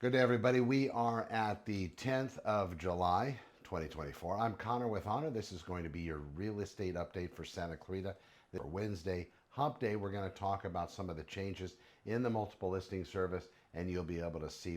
Good day, everybody. We are at the 10th of July, 2024. I'm Connor with Honor. This is going to be your real estate update for Santa Clarita. For Wednesday, Hump Day, we're going to talk about some of the changes in the multiple listing service, and you'll be able to see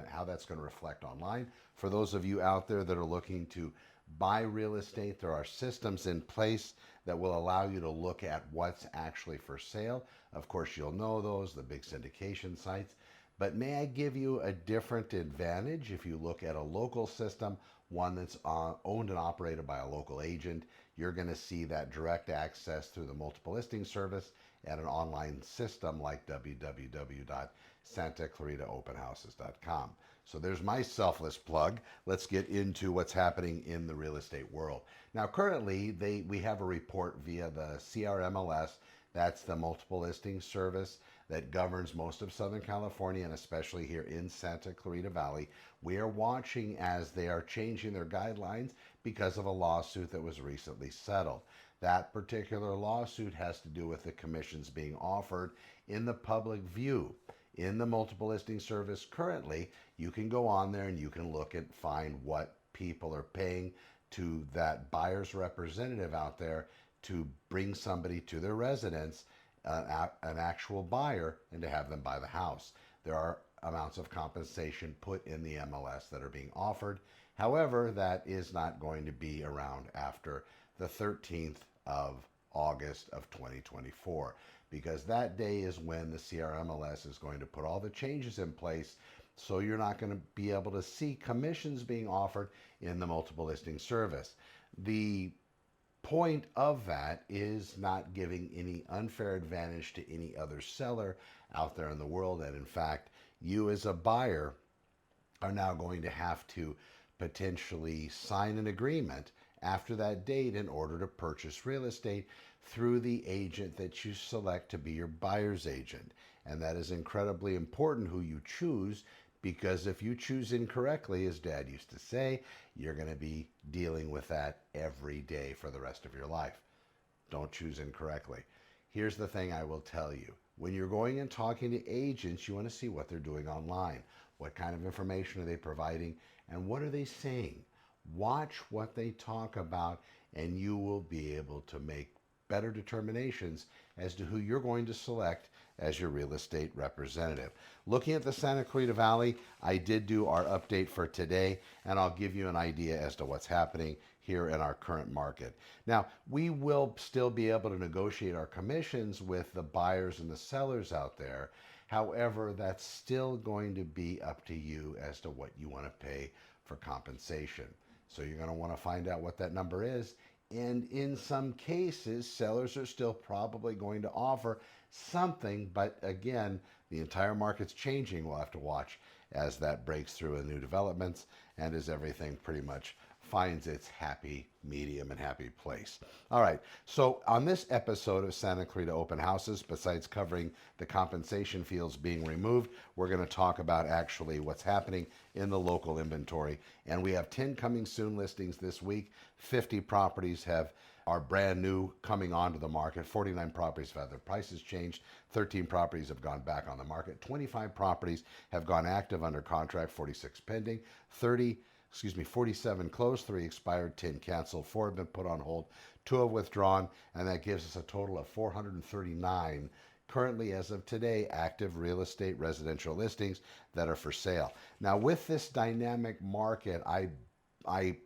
how that's going to reflect online. For those of you out there that are looking to buy real estate, there are systems in place that will allow you to look at what's actually for sale. Of course, you'll know those, the big syndication sites. But may I give you a different advantage if you look at a local system, one that's owned and operated by a local agent? You're going to see that direct access through the multiple listing service at an online system like www.santaclaritaopenhouses.com. So there's my selfless plug. Let's get into what's happening in the real estate world. Now, currently, we have a report via the CRMLS. That's the multiple listing service that governs most of Southern California and especially here in Santa Clarita Valley. We are watching as they are changing their guidelines because of a lawsuit that was recently settled. That particular lawsuit has to do with the commissions being offered in the public view. In the multiple listing service currently, you can go on there and you can look and find what people are paying to that buyer's representative out there to bring somebody to their residence, an actual buyer, and to have them buy the house. There are amounts of compensation put in the MLS that are being offered. However, that is not going to be around after the 13th of August of 2024, because that day is when the CRMLS is going to put all the changes in place. So you're not going to be able to see commissions being offered in the multiple listing service. The point of that is not giving any unfair advantage to any other seller out there in the world. And in fact, you as a buyer are now going to have to potentially sign an agreement after that date in order to purchase real estate through the agent that you select to be your buyer's agent. And that is incredibly important who you choose, because if you choose incorrectly, as Dad used to say, you're going to be dealing with that every day for the rest of your life. Don't choose incorrectly. Here's the thing I will tell you. When you're going and talking to agents, you want to see what they're doing online. What kind of information are they providing, and what are they saying? Watch what they talk about, and you will be able to make better determinations as to who you're going to select as your real estate representative. Looking at the Santa Clarita Valley, I did do our update for today, and I'll give you an idea as to what's happening here in our current market. Now, we will still be able to negotiate our commissions with the buyers and the sellers out there. However, that's still going to be up to you as to what you want to pay for compensation. So you're going to want to find out what that number is. And in some cases, sellers are still probably going to offer something, but again, the entire market's changing. We'll have to watch as that breaks through in new developments and as everything pretty much finds its happy medium and happy place. All right, so on this episode of Santa Clarita Open Houses, besides covering the compensation fields being removed, we're going to talk about actually what's happening in the local inventory. And we have 10 coming soon listings this week. 50 properties are brand new coming onto the market. 49 properties have had their prices changed. 13 properties have gone back on the market. 25 properties have gone active under contract, 46 pending. 47 closed, 3 expired, 10 canceled, 4 have been put on hold, 2 have withdrawn, and that gives us a total of 439 currently, as of today, active real estate residential listings that are for sale. Now, with this dynamic market, I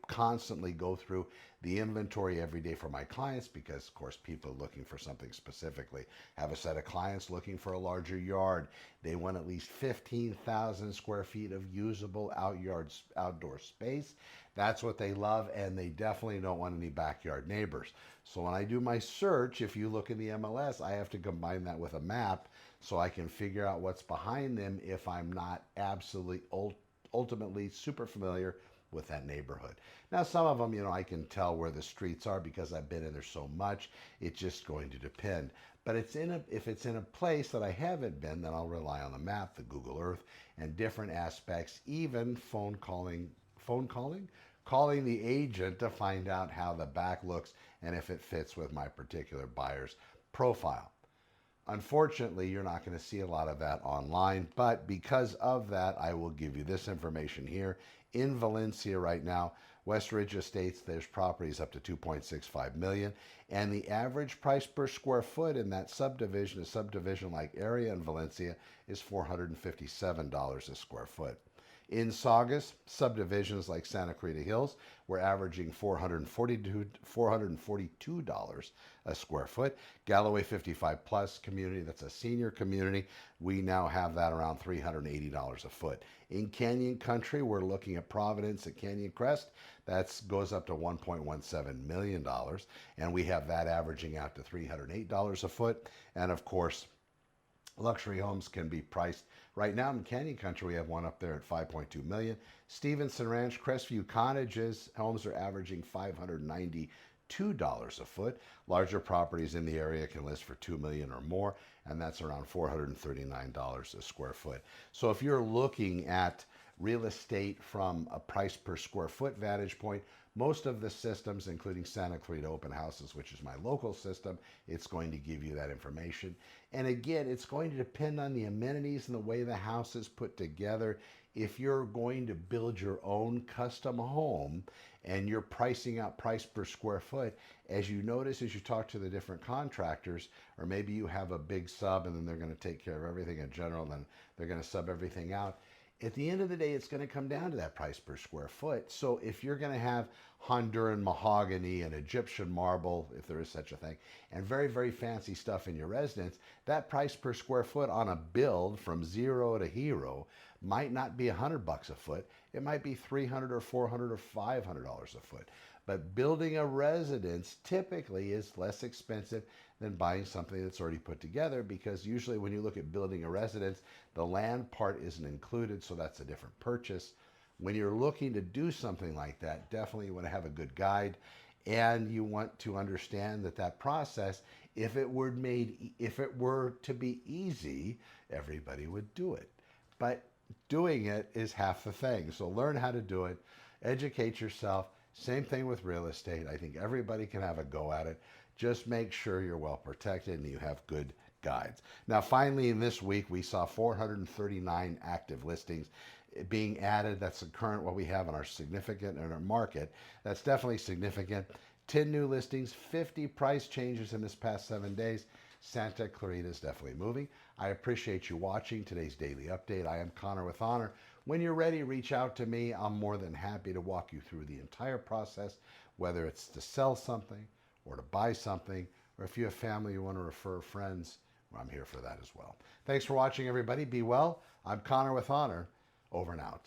constantly go through the inventory every day for my clients because, of course, people are looking for something specifically. Have a set of clients looking for a larger yard. They want at least 15,000 square feet of usable outdoor space. That's what they love, and they definitely don't want any backyard neighbors. So when I do my search, if you look in the MLS, I have to combine that with a map so I can figure out what's behind them if I'm not absolutely ultimately super familiar with that neighborhood. Now, some of them, I can tell where the streets are because I've been in there so much. It's just going to depend. But if it's in a place that I haven't been, then I'll rely on the map, the Google Earth, and different aspects, even calling the agent to find out how the back looks and if it fits with my particular buyer's profile. Unfortunately, you're not going to see a lot of that online, but because of that, I will give you this information here. In Valencia right now, West Ridge Estates, there's properties up to 2.65 million, and the average price per square foot in that subdivision, a subdivision-like area in Valencia, is $457 a square foot. In Saugus, subdivisions like Santa Clarita Hills were averaging $442 a square foot. Galloway 55 plus community, that's a senior community, we now have that around $380 a foot. In Canyon Country, we're looking at Providence at Canyon Crest. That goes up to $1.17 million, and we have that averaging out to $308 a foot. And of course, luxury homes can be priced right now in Canyon Country. We have one up there at 5.2 million. Stevenson Ranch, Crestview Cottages homes are averaging $592 a foot. Larger properties in the area can list for 2 million or more, and that's around $439 a square foot. So if you're looking at real estate from a price per square foot vantage point, most of the systems, including Santa Clarita Open Houses, which is my local system, it's going to give you that information. And again, it's going to depend on the amenities and the way the house is put together. If you're going to build your own custom home and you're pricing out price per square foot, as you notice as you talk to the different contractors, or maybe you have a big sub and then they're going to take care of everything in general, and then they're going to sub everything out. At the end of the day, it's going to come down to that price per square foot. So if you're going to have Honduran mahogany and Egyptian marble, if there is such a thing, and very, very fancy stuff in your residence, that price per square foot on a build from zero to hero might not be $100 a foot. It might be $300 or $400 or $500 a foot. But building a residence typically is less expensive than buying something that's already put together, because usually when you look at building a residence, the land part isn't included, so that's a different purchase. When you're looking to do something like that, definitely you want to have a good guide, and you want to understand that that process, if it were to be easy, everybody would do it. But doing it is half the thing. So learn how to do it, educate yourself. Same thing with real estate. I think everybody can have a go at it. Just make sure you're well protected and you have good guides. Now, finally, in this week, we saw 439 active listings being added. That's the current what we have in our significant in our market. That's definitely significant. 10 new listings, 50 price changes in this past 7 days. Santa Clarita is definitely moving. I appreciate you watching today's daily update. I am Connor with Honor. When you're ready, reach out to me. I'm more than happy to walk you through the entire process, whether it's to sell something or to buy something, or if you have family you want to refer friends, I'm here for that as well. Thanks for watching, everybody. Be well. I'm Connor with Honor. Over and out.